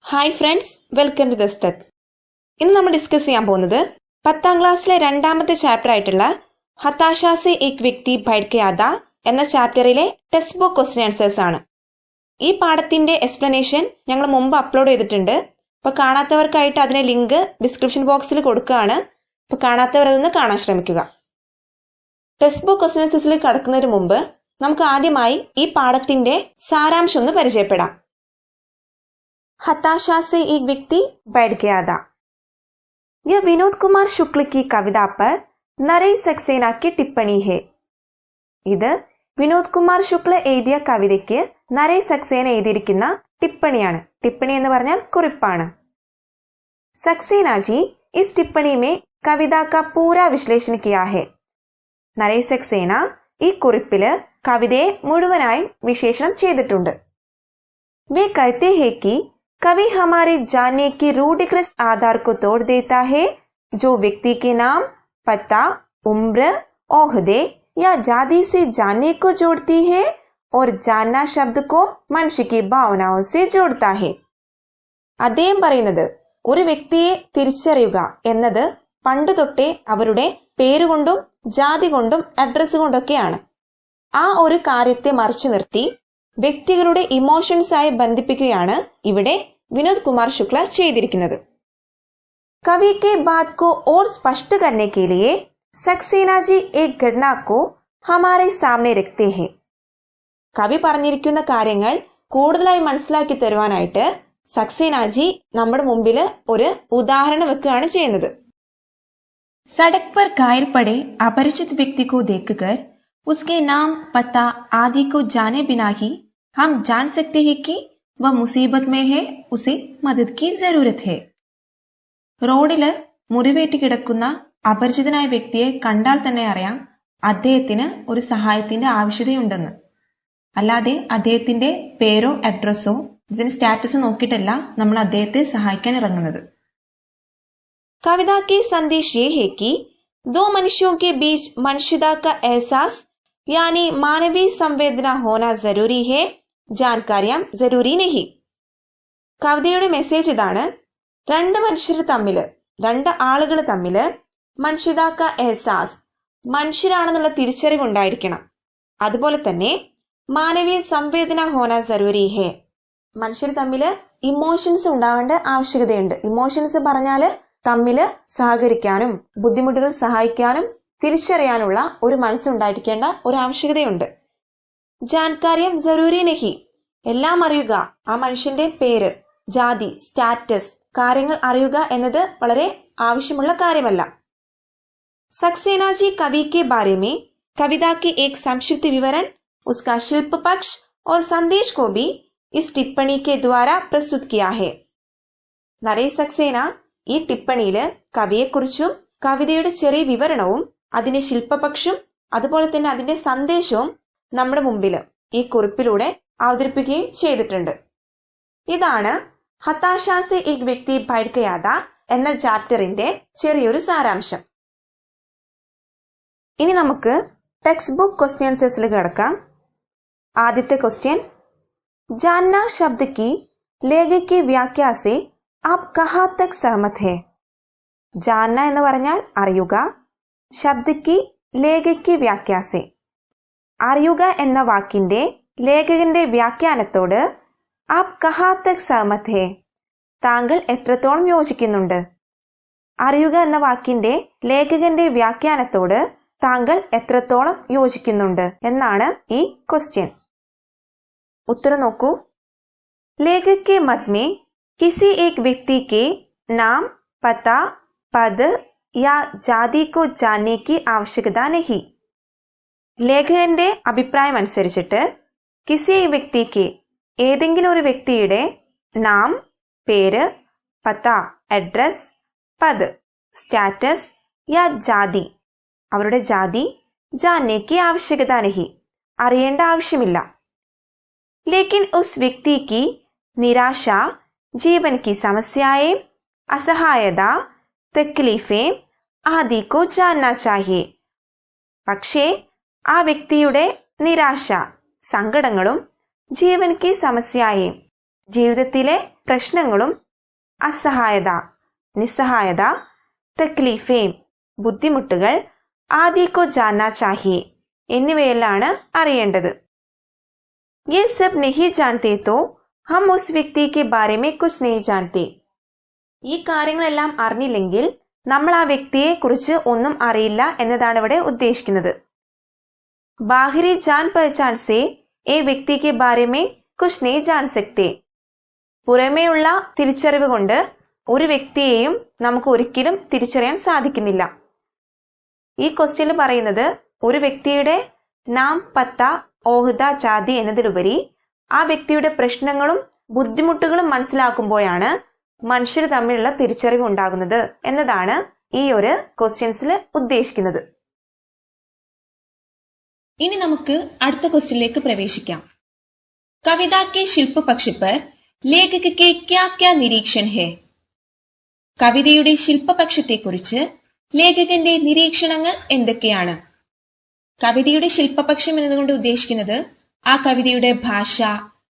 Hi friends, welcome to Dastak. ഇന്ന് നമ്മൾ discuss ചെയ്യാൻ പോകുന്നത് 10ാം ക്ലാസ്സിലെ രണ്ടാമത്തെ ചാപ്റ്റർ ആയിട്ടുള്ള ഹതാശ സെ ഏക് വ്യക്തി ബൈഠ് കെ ആതാ എന്ന ചാപ്റ്ററിലെ ടെക്സ്റ്റ് ബുക്ക് ക്വസ്റ്റ്യൻ ആൻസേഴ്സ് ആണ്. ഈ പാഠത്തിന്റെ എക്സ്പ്ലനേഷൻ ഞങ്ങൾ മുമ്പ് അപ്ലോഡ് ചെയ്തിട്ടുണ്ട്. അപ്പോൾ കാണാത്തവർക്കായിട്ട് അതിന്റെ ലിങ്ക് ഡിസ്ക്രിപ്ഷൻ ബോക്സിൽ കൊടുക്കുകയാണ്. അപ്പോൾ കാണാത്തവർ അതൊന്ന് കാണാൻ ശ്രമിക്കുക. ടെക്സ്റ്റ് ബുക്ക് ക്വസ്റ്റ്യൻ ആൻസേഴ്സിൽ കടക്കുന്നതിന് മുമ്പ് നമുക്ക് ആദ്യമായി ഈ പാഠത്തിന്റെ സാരാംശം ഒന്ന് പരിചയപ്പെടാം. हताशा से एक व्यक्ति बैठ गया था. यह विनोद कुमार शुक्ल की कविता पर नरेश सक्सेना की टिप्पणी है. ഇത് വിനോദ് കുമാർ ശുക്ല എഴുതിയ കവിതയ്ക്ക് നരേഷ് സക്സേന എഴുതിയിരിക്കുന്ന टिप्पणिയാണ്. टिप्पणी എന്ന് പറഞ്ഞാൽ കുറിപ്പാണ്. सक्सेना जी इस टिप्पणी में कविता का पूरा विश्लेषण किया है. നരേഷ് സക്സേന ഈ കുറിപ്പില് കവിതയെ മുഴുവനായി വിശേഷണം ചെയ്തിട്ടുണ്ട്. वे कहते हैं कि कवि हमारे जानने के रूढ़िग्रस्त आधार को तोड़ देता है, जो व्यक्ति के नाम, पता, उम्र, ओहदे या जाति से जानने को जोड़ती है और जानना शब्द को मनुष्य की भावनाओं से जोड़ता है. അദ്ദേഹം പറയുന്നത് ഒരു വ്യക്തിയെ തിരിച്ചറിയുക എന്നത് പണ്ട് തൊട്ടേ അവരുടെ പേരുകൊണ്ടും ജാതി കൊണ്ടും അഡ്രസ് കൊണ്ടൊക്കെയാണ്. ആ ഒരു കാര്യത്തെ മറിച്ചു നിർത്തി വ്യക്തികളുടെ ഇമോഷൻസായി ബന്ധിപ്പിക്കുകയാണ് ഇവിടെ വിനോദ് കുമാർ ശുക്ല ചെയ്തിരിക്കുന്നത്. कवि के बात को और स्पष्ट करने के लिए सक्सेना जी एक घटना को हमारे सामने रखते हैं. കവി പറഞ്ഞിരിക്കുന്ന കാര്യങ്ങൾ കൂടുതലായി മനസ്സിലാക്കി തരുവാനായിട്ട് സക്സേന ജി നമ്മുടെ മുമ്പിൽ ഒരു ഉദാഹരണം വെക്കുകയാണ് ചെയ്യുന്നത്. सड़क पर घायल पड़े अपरिचित व्यक्ति को देखकर उसके नाम, पता आदि को जाने बिना ही हम जान सकते हैं कि वह मुसीबत में है, उसे मदद की जरूरत है. റോഡില് മുറിവേറ്റ് കിടക്കുന്ന അപരിചിതനായ വ്യക്തിയെ കണ്ടാൽ തന്നെ അറിയാം അദ്ദേഹത്തിന് ഒരു സഹായത്തിന്റെ ആവശ്യതയുണ്ടെന്ന്. അല്ലാതെ അദ്ദേഹത്തിന്റെ പേരോ അഡ്രസ്സോ ഇതിന്റെ സ്റ്റാറ്റസ് നോക്കിയിട്ടല്ല നമ്മൾ അദ്ദേഹത്തെ സഹായിക്കാൻ ഇറങ്ങുന്നത്. कविता की संदेश ये है कि दो मनुष्यों के बीच मनुष्यता का एहसास यानी मानवीय संवेदना होना जरूरी है, जानकारियां जरूरी नहीं. കവിതയുടെ മെസ്സേജ് ഇതാണ്: രണ്ട് മനുഷ്യർ തമ്മിൽ, രണ്ട് ആളുകൾ തമ്മിൽ മനുഷ്യതാക്ക എഹസാസ്, മനുഷ്യരാണെന്നുള്ള തിരിച്ചറിവ് ഉണ്ടായിരിക്കണം. അതുപോലെ തന്നെ മാനവീയ സംവേദന ഹോന ജറൂരി ഹേ, മനുഷ്യർ തമ്മിൽ ഇമോഷൻസ് ഉണ്ടാവേണ്ട ആവശ്യകതയുണ്ട്. ഇമോഷൻസ് പറഞ്ഞാല് തമ്മിൽ സഹകരിക്കാനും ബുദ്ധിമുട്ടുകൾ സഹായിക്കാനും തിരിച്ചറിയാനുള്ള ഒരു മനസ്സുണ്ടായിരിക്കേണ്ട ഒരു ആവശ്യകതയുണ്ട്. ജാൻകാര്യം ജറൂരി നഹി, എല്ലാം അറിയുക, ആ മനുഷ്യന്റെ പേര്, ജാതി, സ്റ്റാറ്റസ്, കാര്യങ്ങൾ അറിയുക എന്നത് വളരെ ആവശ്യമുള്ള കാര്യമല്ല. सक्सेना जी कवि के बारे में कविता के एक संक्षिप्त विवरण, उसका शिल्प पक्ष और संदेश को भी इस टिप्पणी के द्वारा प्रस्तुत किया है. നരേഷ് സക്സേന ഈ ടിപ്പണിയില് കവിയെക്കുറിച്ചും കവിതയുടെ ചെറിയ വിവരണവും അതിന്റെ ശില്പപക്ഷവും അതുപോലെ തന്നെ അതിന്റെ സന്ദേശവും നമ്മുടെ മുമ്പിൽ ഈ കുറിപ്പിലൂടെ അവതരിപ്പിക്കുകയും ചെയ്തിട്ടുണ്ട്. ഇതാണ് ഹതാശ സെ ഏക് വ്യക്തി ബൈഠ് കെ ആതാ എന്ന ചാപ്റ്ററിന്റെ ചെറിയൊരു സാരാംശം. ഇനി നമുക്ക് ടെക്സ്റ്റ് ബുക്ക് ക്വസ്റ്റ്യൻ ആൻസേഴ്സിൽ കിടക്കാം. ആദ്യത്തെ ക്വസ്റ്റ്യൻ, ജാന്ന ശബ്ദ കി ലേഖക് കി വ്യാഖ്യാ സെ ആപ് കഹാ തക് സഹമത് ഹേ. ജാന്ന എന്ന് പറഞ്ഞാൽ അറിയുക, ശബ്ദക്ക് ലേഖക് വ്യാഖ്യാസെ, അറിയുക എന്ന വാക്കിന്റെ ലേഖകന്റെ വ്യാഖ്യാനത്തോട് ആപ് കഹാ തക് സഹമത് ഹേ, താങ്കൾ എത്രത്തോളം യോജിക്കുന്നുണ്ട്. അറിയുക എന്ന വാക്കിന്റെ ലേഖകന്റെ വ്യാഖ്യാനത്തോട് താങ്കൾ എത്രത്തോളം യോജിക്കുന്നുണ്ട് എന്നാണ് ഈ ക്വസ്റ്റ്യൻ. ഉത്തരം നോക്കൂ. ലേഖക് കെ മത് മേ किसी एक व्यक्ति के नाम, पता, पद या जाति को जानने की आवश्यकता नहीं. ലേഖകന്റെ അഭിപ്രായം അനുസരിച്ചിട്ട് കിസി വ്യക്തിക്ക്, ഏതെങ്കിലും ഒരു വ്യക്തിയുടെ നാം, പേര്, പത്ത, അഡ്രസ്, പദ്, സ്റ്റാറ്റസ് യാ ജാതി, അവരുടെ ജാതി, ജാനേക്ക് ആവശ്യകത നഹി, അറിയേണ്ട ആവശ്യമില്ല. ലേക്കിൻ ഉസ് വ്യക്തിക്ക് നിരാശ, जीवन की समस्याएं, असहायता, तकलीफें आदि को जानना चाहिए. പക്ഷേ ആ വ്യക്തിയുടെ നിരാശ, സങ്കടങ്ങളും ജീവൻ കി സമസ്യയും ജീവിതത്തിലെ പ്രശ്നങ്ങളും അസഹായത, നിസ്സഹായത, തക്ലീഫേം, ബുദ്ധിമുട്ടുകൾ, ആദിക്കോ ജാനാ ചാഹിയെ എന്നിവയെല്ലാണ് അറിയേണ്ടത്. ये सब नहीं जानते तो हम उस व्यक्ति के बारे में कुछ नहीं जानते. ഈ കാര്യങ്ങളെല്ലാം അറിഞ്ഞില്ലെങ്കിൽ നമ്മൾ ആ വ്യക്തിയെ കുറിച്ച് ഒന്നും അറിയില്ല എന്നതാണ് ഇവിടെ ഉദ്ദേശിക്കുന്നത്. ബാഹിരി ജാൻ പഹചാൻ സേ ഏ വ്യക്തി കെ ബാരെ മേ കുച്ച് नहीं जान सकते. പുറമേയുള്ള തിരിച്ചറിവ് കൊണ്ട് ഒരു വ്യക്തിയെയും നമുക്ക് ഒരിക്കലും തിരിച്ചറിയാൻ സാധിക്കുന്നില്ല. ഈ ക്വസ്റ്റ്യനിൽ പറയുന്നത് ഒരു വ്യക്തിയുടെ നാം, പത്ത, ഓഹദ, ജാതി എന്നതിലുപരി ആ വ്യക്തിയുടെ പ്രശ്നങ്ങളും ബുദ്ധിമുട്ടുകളും മനസ്സിലാക്കുമ്പോഴാണ് മനുഷ്യർ തമ്മിലുള്ള തിരിച്ചറിവ് ഉണ്ടാകുന്നത് എന്നതാണ് ഈ ഒരു ക്വസ്റ്റ്യൻസിൽ ഉദ്ദേശിക്കുന്നത്. ഇനി നമുക്ക് അടുത്ത ക്വസ്റ്റ്യനിലേക്ക് പ്രവേശിക്കാം. കവിത കെ ശില്പ പക്ഷ പർ ലേഖക കെ ക്യാ ക്യാ നിരീക്ഷൺ ഹെ? കവിതയുടെ ശില്പപക്ഷത്തെക്കുറിച്ച് ലേഖകന്റെ നിരീക്ഷണങ്ങൾ എന്തൊക്കെയാണ്? കവിതയുടെ ശില്പപക്ഷം എന്നതുകൊണ്ട് ഉദ്ദേശിക്കുന്നത് ആ കവിതയുടെ ഭാഷ,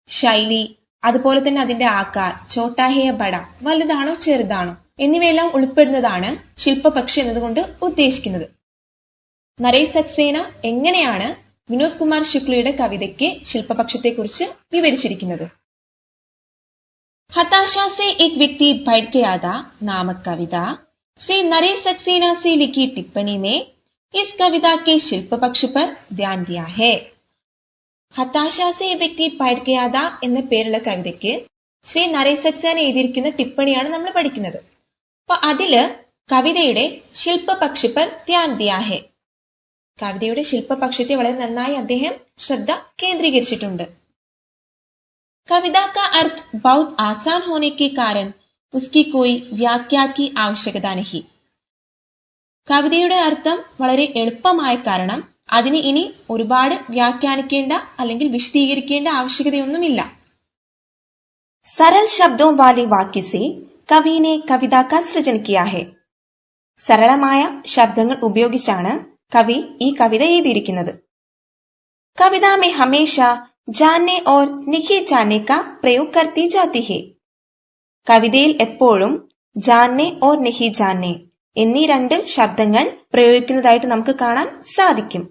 ശൈലി, അതുപോലെ തന്നെ അതിന്റെ ആകാർ, ചോട്ടാഹയ ബട, വലുതാണോ ചെറുതാണോ എന്നിവയെല്ലാം ഉൾപ്പെടുന്നതാണ് ശില്പപക്ഷം എന്നതുകൊണ്ട് ഉദ്ദേശിക്കുന്നത്. നരേഷ് സക്സേന എങ്ങനെയാണ് വിനോദ് കുമാർ ശുക്ലയുടെ കവിതയ്ക്ക് ശില്പപക്ഷത്തെക്കുറിച്ച് വിവരിച്ചിരിക്കുന്നത്? हताशा से एक व्यक्ति बैठ गया था नामक कविता श्री नरेश सक्सेना से लिखी टिप्पणी में इस कविता के शिल्प पक्ष पर ध्यान दिया है. हताशा से एक व्यक्ति बैठ गया था എന്ന പേരുള്ള കവിതയ്ക്ക് ശ്രീ നരേഷ് സക്സേന എഴുതിയിരിക്കുന്ന ടിപ്പണിയാണ് നമ്മൾ പഠിക്കുന്നത്. അപ്പൊ അതില് കവിതയുടെ ശില്പപക്ഷ पर ध्यान दिया है. കവിതയുടെ ശില്പപക്ഷത്തെ വളരെ നന്നായി അദ്ദേഹം ശ്രദ്ധ കേന്ദ്രീകരിച്ചിട്ടുണ്ട്. कविता का अर्थ बहुत आसान होने के कारण उसकी कोई व्याख्या की आवश्यकता नहीं. കവിതയുടെ അർത്ഥം വളരെ എളുപ്പമായ കാരണം അതിന് ഇനി ഒരുപാട് വ്യാഖ്യാനിക്കേണ്ട അല്ലെങ്കിൽ വിശദീകരിക്കേണ്ട ആവശ്യകതയൊന്നുമില്ല. सरल शब्दों वाले वाक्य से कवि ने कविता का सृजन किया है. സരളമായ ശബ്ദങ്ങൾ ഉപയോഗിച്ചാണ് കവി ഈ കവിത എഴുതിയിരിക്കുന്നത്. कविता में हमेशा जानने और नहीं जानने का प्रयोग करती जाती है. കവിതയിൽ എപ്പോഴും ജാന്നെ ഓർ നഹി ജാന്നെ എന്നീ രണ്ട് ശബ്ദങ്ങൾ പ്രയോഗിക്കുന്നതായിട്ട് നമുക്ക് കാണാൻ സാധിക്കും.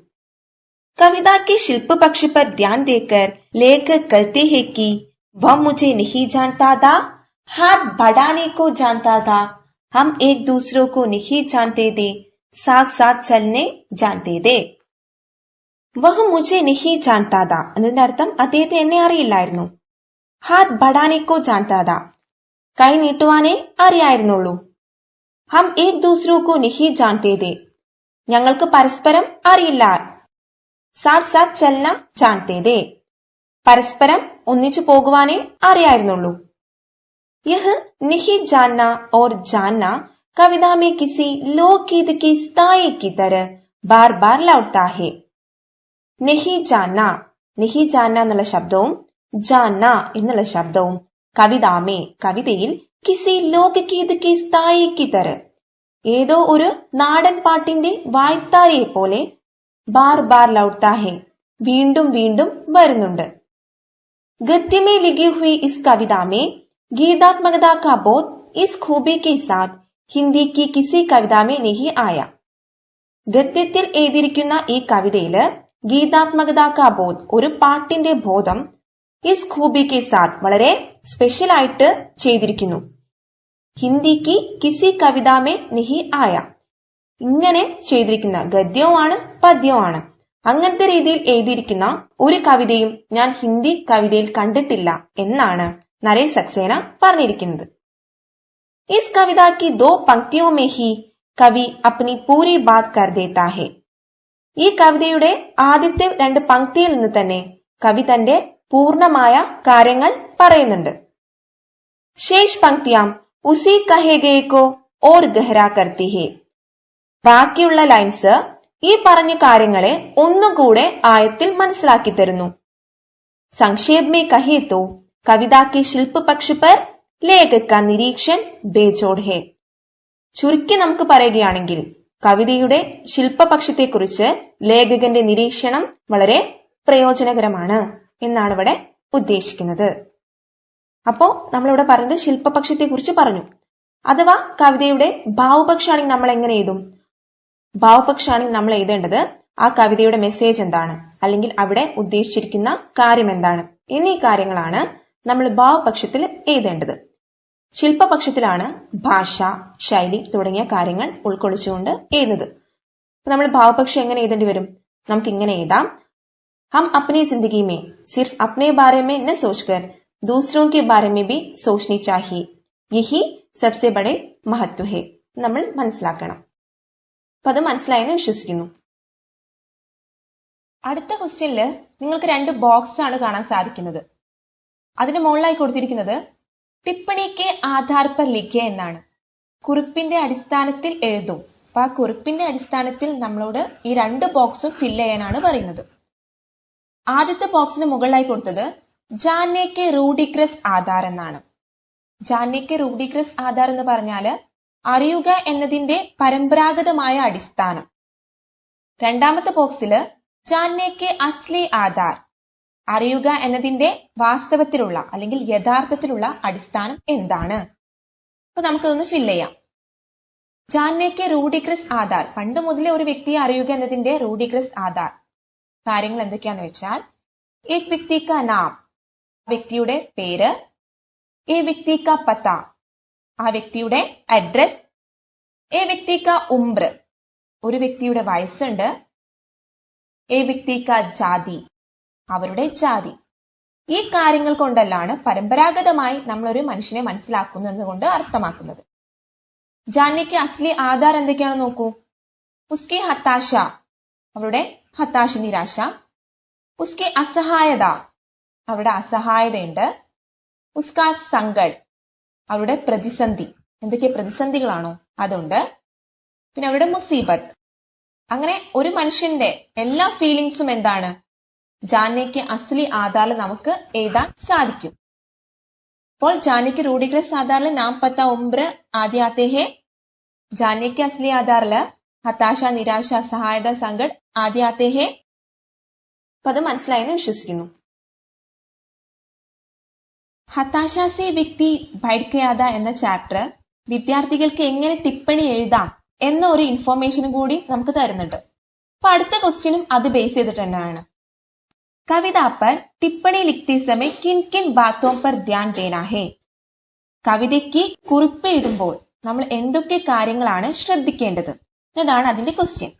കവിത के शिल्प पक्ष पर ध्यान देकर लेखक कहते हैं कि वह मुझे नहीं जानता था, हाथ बढ़ाने को जानता था, हम एक दूसरों को नहीं जानते थे, साथ साथ चलने जानते थे. വഹ് മുझे नहीं जानता था എന്നതിന്റെ അർത്ഥം അദ്ദേഹത്തെ എന്നെ അറിയില്ലായിരുന്നു. ഹാത്ത് ബഡാനെക്കോ ജാൻതാ താ, കൈ നീട്ടുവാനേ അറിയായിരുന്നുള്ളൂ. ഹം ഏക് ദൂസരോക്കോ നഹി ജാൻതേ തേ, ഞങ്ങൾക്ക് പരസ്പരം അറിയില്ല. സാത്ത് സാത്ത് ചലന ജാൻതേ തേ, പരസ്പരം ഒന്നിച്ചു പോകുവാനേ അറിയായിരുന്നുള്ളൂ. യഹ് നഹി ജാന്ന ഓർ ജാന്ന കവിത മേ കിസി ലോകഗീത് കി സ്ഥായി കി തരഹ് ബാർ ബാർ ലൗട്ടാ ഹെ. നഹി ജാന്ന, നഹി ജാന്ന എന്നുള്ള ശബ്ദവും ജാന്ന എന്നുള്ള ശബ്ദവും കവിതാമേ കവിതയിൽ കിസി ലോകഗീത് കി സ്ഥായി കി തരഹ് ഏതോ ഒരു നാടൻ പാട്ടിന്റെ വായ്ത്താരിയെ പോലെ ബാർ ബാർ ലൗട്ടാ ഹെ വീണ്ടും വീണ്ടും വരുന്നുണ്ട്. गद्य में लिखी हुई इस कविता में गीतात्मकता का बोध इस खूबी के साथ हिंदी की किसी कविता में नहीं आया. ഗദ്യത്തിൽ എഴുതിയിരിക്കുന്ന ഈ കവിതയില് ഗീതാത്മകത കാ ബോധ് ഒരു പാട്ടിന്റെ ബോധം ഇസ് ഖൂബി കെ സാത്ത് വളരെ സ്പെഷ്യൽ ആയിട്ട് ചെയ്തിരിക്കുന്നു. ഹിന്ദിക്ക് കിസി കവിതാ മേ നഹി ആയ, ഇങ്ങനെ ചെയ്തിരിക്കുന്ന ഗദ്യവുമാണ് പദ്യവുമാണ്. അങ്ങനത്തെ രീതിയിൽ എഴുതിയിരിക്കുന്ന ഒരു കവിതയും ഞാൻ ഹിന്ദി കവിതയിൽ കണ്ടിട്ടില്ല എന്നാണ് നരേഷ് സക്സേന പറഞ്ഞിരിക്കുന്നത്. ഇസ് കവിത കി ദോ പങ്ക്തിയോ മേ ഹി കവി അപ്നി പൂരി ബാത് കർ ദേത്താ ഹെ. ഈ കവിതയുടെ ആദ്യത്തെ രണ്ട് പങ്ക്തിയിൽ നിന്ന് തന്നെ കവി തന്റെ പൂർണമായ കാര്യങ്ങൾ പറയുന്നുണ്ട്. ശേഷ് പങ്ക്തിയാം ഉസി കഹേ ഗേക്കോ ഓർ ഗഹരാ കർത്തി ഹെ. ബാക്കിയുള്ള ലൈൻസ് ഈ പറഞ്ഞ കാര്യങ്ങളെ ഒന്നുകൂടെ ആയത്തിൽ മനസ്സിലാക്കി തരുന്നു. സംക്ഷേപ് മേ കഹേ തോ കവിത കെ ശില്പ പക്ഷ പർ ലേഖക കാ നിരീക്ഷൺ ബേജോഡ് ഹെ. ചുരുക്കി നമുക്ക് പറയുകയാണെങ്കിൽ കവിതയുടെ ശില്പപക്ഷത്തെക്കുറിച്ച് ലേഖകന്റെ നിരീക്ഷണം വളരെ പ്രയോജനകരമാണ് എന്നാണ് ഇവിടെ ഉദ്ദേശിക്കുന്നത്. അപ്പോ നമ്മളിവിടെ പറയുന്നത് ശില്പപക്ഷത്തെ കുറിച്ച് പറഞ്ഞു. അഥവാ കവിതയുടെ ഭാവപക്ഷമാണെങ്കിൽ നമ്മൾ എങ്ങനെ എഴുതും? ഭാവപക്ഷമാണെങ്കിൽ നമ്മൾ എഴുതേണ്ടത് ആ കവിതയുടെ മെസ്സേജ് എന്താണ്, അല്ലെങ്കിൽ അവിടെ ഉദ്ദേശിച്ചിരിക്കുന്ന കാര്യം എന്താണ് എന്നീ കാര്യങ്ങളാണ് നമ്മൾ ഭാവപക്ഷത്തിൽ എഴുതേണ്ടത്. ശില്പപക്ഷത്തിലാണ് ഭാഷ, ശൈലി തുടങ്ങിയ കാര്യങ്ങൾ ഉൾക്കൊള്ളിച്ചുകൊണ്ട് എഴുതുന്നത്. നമ്മൾ ഭാവപക്ഷം എങ്ങനെ എഴുതേണ്ടി വരും? നമുക്ക് ഇങ്ങനെ എഴുതാം: हम अपनी जिंदगी में सिर्फ अपने बारे में न सोचकर दूसरों के बारे में भी सोचनी चाहिए. यही सबसे बड़े महत्व है. നമ്മൾ മനസ്സിലാക്കണം. അപ്പൊ അത് മനസ്സിലായെന്ന് വിശ്വസിക്കുന്നു. അടുത്ത ക്വസ്റ്റ്യനില് നിങ്ങൾക്ക് 2 ബോക്സ് ആണ് കാണാൻ സാധിക്കുന്നത്. അതിന് മുകളിലായി കൊടുത്തിരിക്കുന്നത് ടിപ്പണി കെ ആധാർ പർ ലിഖേ എന്നാണ്. കുറിപ്പിന്റെ അടിസ്ഥാനത്തിൽ എഴുതും. അപ്പൊ ആ കുറിപ്പിന്റെ അടിസ്ഥാനത്തിൽ നമ്മളോട് ഈ 2 ബോക്സും ഫില്ല് ചെയ്യാനാണ് പറയുന്നത്. ആദ്യത്തെ ബോക്സിന് മുകളിലായി കൊടുത്തത് ജാനേ കെ റൂഡിഗ്രസ് ആധാർ എന്നാണ്. ജാനേ കെ റൂഡിഗ്രസ് ആധാർ എന്ന് പറഞ്ഞാല് അറിയുക എന്നതിന്റെ പരമ്പരാഗതമായ അടിസ്ഥാനം. രണ്ടാമത്തെ ബോക്സില് ജാനേ കെ അസ്ലി ആധാർ, അറിയുക എന്നതിന്റെ വാസ്തവത്തിലുള്ള അല്ലെങ്കിൽ യഥാർത്ഥത്തിലുള്ള അടിസ്ഥാനം എന്താണ്? അപ്പൊ നമുക്കതൊന്ന് ഫില്ല് ചെയ്യാം. ജാനേ കെ റൂഡിഗ്രസ് ആധാർ, പണ്ട് മുതലേ ഒരു വ്യക്തിയെ അറിയുക എന്നതിന്റെ റൂഡിഗ്രസ് ആധാർ കാര്യങ്ങൾ എന്തൊക്കെയാന്ന് വെച്ചാൽ ഏക് വ്യക്തി കാ നാം, വ്യക്തിയുടെ പേര്, ഏ വ്യക്തി കാ പത, ആ വ്യക്തിയുടെ അഡ്രസ്, ഏ വ്യക്തി കാ ഉംർ, ഒരു വ്യക്തിയുടെ വയസ്സുണ്ട്, ഏ വ്യക്തി കാ ജാതി, അവരുടെ ജാതി. ഈ കാര്യങ്ങൾ കൊണ്ടെല്ലാണ് പരമ്പരാഗതമായി നമ്മളൊരു മനുഷ്യനെ മനസ്സിലാക്കുന്നത് കൊണ്ട് അർത്ഥമാക്കുന്നത്. ജാനേ കെ അസ്ലി ആധാർ എന്തൊക്കെയാണെന്ന് നോക്കൂ. ഉസ്കി ഹത്താശ, അവരുടെ ഹത്താശ, നിരാശ. ഉസ്കി അസഹായത, അവരുടെ അസഹായതയുണ്ട്. ഉസ്കാ സങ്കട്, അവരുടെ പ്രതിസന്ധി, എന്തൊക്കെ പ്രതിസന്ധികളാണോ അതുണ്ട്. പിന്നെ അവരുടെ മുസീബത്ത്. അങ്ങനെ ഒരു മനുഷ്യന്റെ എല്ലാ ഫീലിങ്സും എന്താണ് ജാനേ കെ അസ്ലി ആധാറിൽ നമുക്ക് എഴുതാൻ സാധിക്കും. അപ്പോൾ ജാനേ കെ റൂഡിഗ്രസ് ആധാറിൽ നാം പത്ത ഉംർ ആദ്യ ആത്തെ ഹേ. ജാനേ കെ അസ്ലി ആധാറില് ഹത്താശ, നിരാശ, അസഹായത, സങ്കട് ആദ്യ ആത്തെ ഹേ. അപ്പൊ അത് മനസ്സിലായെന്ന് വിശ്വസിക്കുന്നു. ഹതാശ സെ വ്യക്തി ഭൈഡ്കയാത എന്ന ചാപ്റ്റർ വിദ്യാർത്ഥികൾക്ക് എങ്ങനെ ടിപ്പണി എഴുതാം എന്ന ഒരു ഇൻഫോർമേഷനും കൂടി നമുക്ക് തരുന്നുണ്ട്. അപ്പൊ അടുത്ത ക്വസ്റ്റ്യനും അത് ബേസ് ചെയ്തിട്ട് തന്നെയാണ്. കവിതാ പർ ടിപ്പണി ലിഖ്തി സമയ കിൻ കിൻ ബാത്തോം പർ ധ്യാൻ ദേനാ ഹേ. കവിതയ്ക്ക് കുറിപ്പ് എഴുതുമ്പോൾ നമ്മൾ എന്തൊക്കെ കാര്യങ്ങളാണ് ശ്രദ്ധിക്കേണ്ടത് എന്നതാണ് അതിന്റെ ക്വസ്റ്റ്യൻ.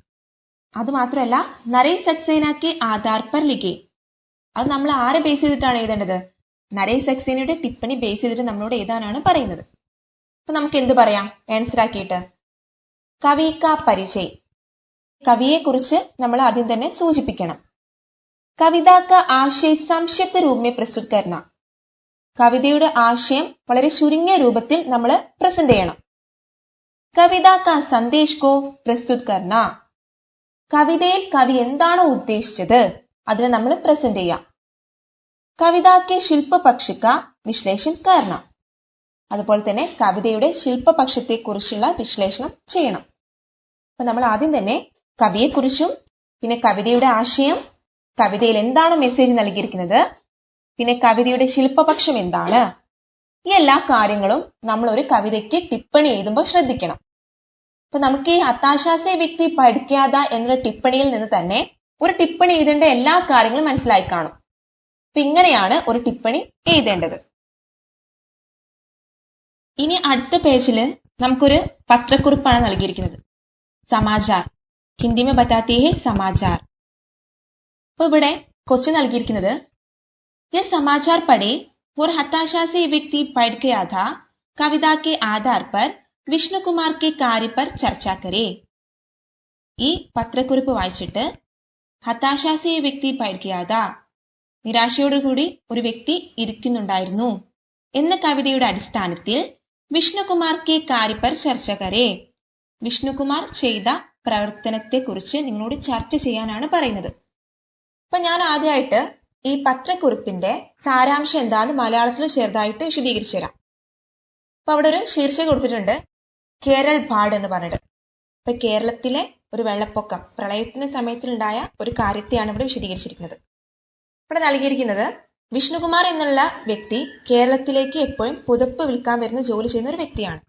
അതുമാത്രമല്ല നരേ സക്സേനയ്ക്ക് ആധാർ പർ ലിഖേ, അത് നമ്മൾ ആരെ ബേസ് ചെയ്തിട്ടാണ് എഴുതേണ്ടത്? നരേ സക്സേനയുടെ ടിപ്പണി ബേസ് ചെയ്തിട്ട് നമ്മളോട് എഴുതാനാണ് പറയുന്നത്. അപ്പൊ നമുക്ക് എന്ത് പറയാം ആൻസർ ആക്കിയിട്ട്? കവി കാ പരിചയ്, കവിയെ കുറിച്ച് നമ്മൾ ആദ്യം തന്നെ സൂചിപ്പിക്കണം. കവിതാ കാ ആശയ സംക്ഷിപ്ത രൂപമേ പ്രസ്തുത കർണ, കവിതയുടെ ആശയം വളരെ ചുരുങ്ങിയ രൂപത്തിൽ നമ്മൾ പ്രസന്റ് ചെയ്യണം. കവിതാ കാ സന്ദേശ് കോ പ്രസ്തുത കർണ, കവിതയിൽ കവി എന്താണോ ഉദ്ദേശിച്ചത് അതിനെ നമ്മൾ പ്രസന്റ് ചെയ്യാം. കവിതാക്ക് ശില്പപക്ഷ വിശ്ലേഷണം കർണ, അതുപോലെ തന്നെ കവിതയുടെ ശില്പപക്ഷത്തെ കുറിച്ചുള്ള വിശ്ലേഷണം ചെയ്യണം. അപ്പൊ നമ്മൾ ആദ്യം തന്നെ കവിയെക്കുറിച്ചും പിന്നെ കവിതയുടെ ആശയം, കവിതയിൽ എന്താണ് മെസ്സേജ് നൽകിയിരിക്കുന്നത്, പിന്നെ കവിതയുടെ ശില്പപക്ഷം എന്താണ്, ഈ എല്ലാ കാര്യങ്ങളും നമ്മൾ ഒരു കവിതയ്ക്ക് ടിപ്പണി എഴുതുമ്പോൾ ശ്രദ്ധിക്കണം. അപ്പൊ നമുക്ക് ഈ ഹതാശാസെ വ്യക്തി പഠിക്കാത എന്ന ടിപ്പണിയിൽ നിന്ന് തന്നെ ഒരു ടിപ്പണി എഴുതേണ്ട എല്ലാ കാര്യങ്ങളും മനസ്സിലായി കാണും. അപ്പൊ ഇങ്ങനെയാണ് ഒരു ടിപ്പണി എഴുതേണ്ടത്. ഇനി അടുത്ത പേജില് നമുക്കൊരു പത്രക്കുറിപ്പാണ് നൽകിയിരിക്കുന്നത്. സമാചാർ, ഹിന്ദി में बताती है समाचार. അപ്പൊ ഇവിടെ ക്വസ്റ്റ്യൻ നൽകിയിരിക്കുന്നത് ये समाचार पढ़े और हताशा से व्यक्ति पढ़ के आधा कविता के आधार पर വിഷ്ണു കുമാർ के कार्य पर चर्चा करे. ഈ പത്രക്കുറിപ്പ് വായിച്ചിട്ട് ഹതാശാ സെ വ്യക്തി പढ़ के आधा, നിരാശയോടുകൂടി ഒരു വ്യക്തി ഇരിക്കുന്നുണ്ടായിരുന്നു എന്ന കവിതയുടെ അടിസ്ഥാനത്തിൽ വിഷ്ണുകുമാർ കെ कार्य पर चर्चा करे, വിഷ്ണുകുമാർ ചെയ്ത പ്രവർത്തനത്തെക്കുറിച്ച് നിങ്ങളോട് ചർച്ച ചെയ്യാനാണ് പറയുന്നത്. അപ്പൊ ഞാൻ ആദ്യമായിട്ട് ഈ പത്രക്കുറിപ്പിന്റെ സാരാംശം എന്താന്ന് മലയാളത്തിൽ ചെറുതായിട്ട് വിശദീകരിച്ചു തരാം. അപ്പൊ അവിടെ ഒരു ശീർഷകം കൊടുത്തിട്ടുണ്ട്, കേരൾ ബാഡ് എന്ന് പറഞ്ഞിട്ട്. അപ്പൊ കേരളത്തിലെ ഒരു വെള്ളപ്പൊക്കം, പ്രളയത്തിന്റെ സമയത്തിലുണ്ടായ ഒരു കാര്യത്തെയാണ് ഇവിടെ വിശദീകരിച്ചിരിക്കുന്നത്. ഇവിടെ നൽകിയിരിക്കുന്നത് വിഷ്ണുകുമാർ എന്നുള്ള വ്യക്തി കേരളത്തിലേക്ക് എപ്പോഴും പുതപ്പ് വിൽക്കാൻ വരുന്ന ജോലി ചെയ്യുന്ന ഒരു വ്യക്തിയാണ്.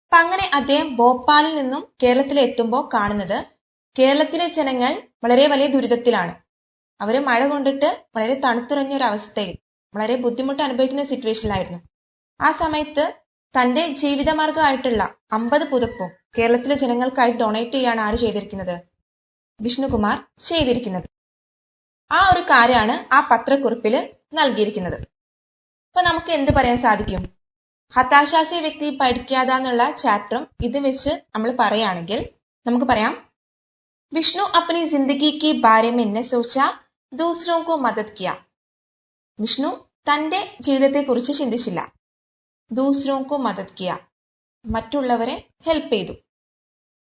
അപ്പൊ അങ്ങനെ അദ്ദേഹം ഭോപ്പാലിൽ നിന്നും കേരളത്തിൽ എത്തുമ്പോൾ കാണുന്നത് കേരളത്തിലെ ജനങ്ങൾ വളരെ വലിയ ദുരിതത്തിലാണ്. അവര് മഴ കൊണ്ടിട്ട് വളരെ തണുത്തുറഞ്ഞ ഒരു അവസ്ഥയിൽ വളരെ ബുദ്ധിമുട്ട് അനുഭവിക്കുന്ന സിറ്റുവേഷനിലായിരുന്നു. ആ സമയത്ത് തന്റെ ജീവിതമാർഗമായിട്ടുള്ള 50 പുതപ്പും കേരളത്തിലെ ജനങ്ങൾക്കായി ഡൊണേറ്റ് ചെയ്യാണ് ആര് ചെയ്തിരിക്കുന്നത്? വിഷ്ണുകുമാർ ചെയ്തിരിക്കുന്നത്. ആ ഒരു കാര്യമാണ് ആ പത്രക്കുറിപ്പിൽ നൽകിയിരിക്കുന്നത്. അപ്പൊ നമുക്ക് എന്ത് പറയാൻ സാധിക്കും? ഹതാശാ സെ വ്യക്തി പഠിക്കാതെ എന്നുള്ള ചാപ്റ്ററും ഇത് വെച്ച് നമ്മൾ പറയുകയാണെങ്കിൽ നമുക്ക് പറയാം, വിഷ്ണു अपनी जिंदगी के बारे में न सोचा, दूसरों को मदद किया. വിഷ്ണു തന്റെ ജീവിതത്തെക്കുറിച്ച് ചിന്തിച്ചില്ല. दूसरों को मदद किया, മറ്റുള്ളവരെ ഹെൽപ്പ് ചെയ്തു.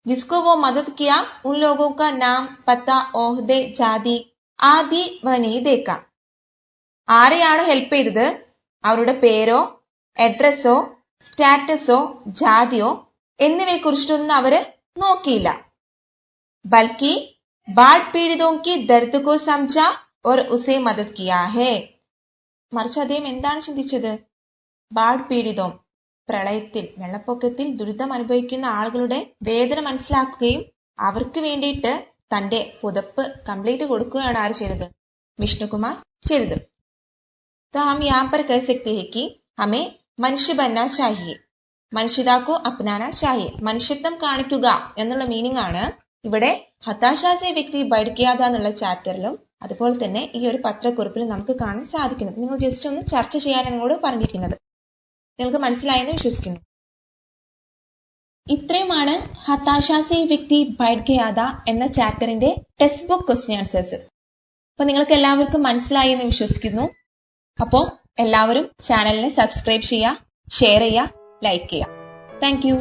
जिसको वो मदद किया उन लोगों का नाम, पता, ओहदे, जाति आदि वह नहीं देखा. ആരെയാണ് ഹെൽപ്പ് ചെയ്തത്? അവരുടെ പേരോ അഡ്രസ്സോ സ്റ്റാറ്റസോ ജാതിയോ എന്നിവയെക്കുറിച്ചിട്ടൊന്നും അവര് നോക്കിയില്ല. बल्कि बाढ़ पीड़ितों की दर्द को समझा और उसे मदद किया है. മറിച്ച് അദ്ദേഹം എന്താണ് ചിന്തിച്ചത്? ബാഡ് പീഡിതോം, പ്രളയത്തിൽ വെള്ളപ്പൊക്കത്തിൽ ദുരിതം അനുഭവിക്കുന്ന ആളുകളുടെ വേദന മനസ്സിലാക്കുകയും അവർക്ക് വേണ്ടിയിട്ട് തന്റെ പുതപ്പ് കംപ്ലീറ്റ് കൊടുക്കുകയാണ് ആര് ചെയ്തത്? വിഷ്ണുകുമാർ ചെയ്തത്. तो हम यहाँ पर कह सकते हैं कि हमें മനുഷ്യ बनना चाहिए, മനുഷ്യതാക്കോ അപ്നാനാ चाहिए. മനുഷ്യത്വം കാണിക്കുക എന്നുള്ള മീനിങ് ആണ് ഇവിടെ ഹതാശാ സെ വ്യക്തി പഠിക്കാതെ എന്നുള്ള ചാപ്റ്ററിലും അതുപോലെ തന്നെ ഈ ഒരു പത്രക്കുറിപ്പിലും നമുക്ക് കാണാൻ സാധിക്കുന്നത്. നിങ്ങൾ ജസ്റ്റ് ഒന്ന് ചർച്ച ചെയ്യാനാണ് നിങ്ങളോട് പറഞ്ഞിരിക്കുന്നത്. നിങ്ങൾക്ക് മനസ്സിലായെന്ന് വിശ്വസിക്കുന്നു. ഇത്രയുമാണ് ഹതാശാ സെ വ്യക്തി പഠിക്കാതെ എന്ന ചാപ്റ്ററിന്റെ ടെക്സ്റ്റ് ബുക്ക് ക്വസ്റ്റ്യൻ ആൻസേഴ്സ്. അപ്പൊ നിങ്ങൾക്ക് എല്ലാവർക്കും മനസ്സിലായി എന്ന് വിശ്വസിക്കുന്നു. അപ്പോൾ എല്ലാവരും ചാനലിനെ സബ്സ്ക്രൈബ് ചെയ്യുക, ഷെയർ ചെയ്യുക, ലൈക്ക് ചെയ്യുക. Thank you.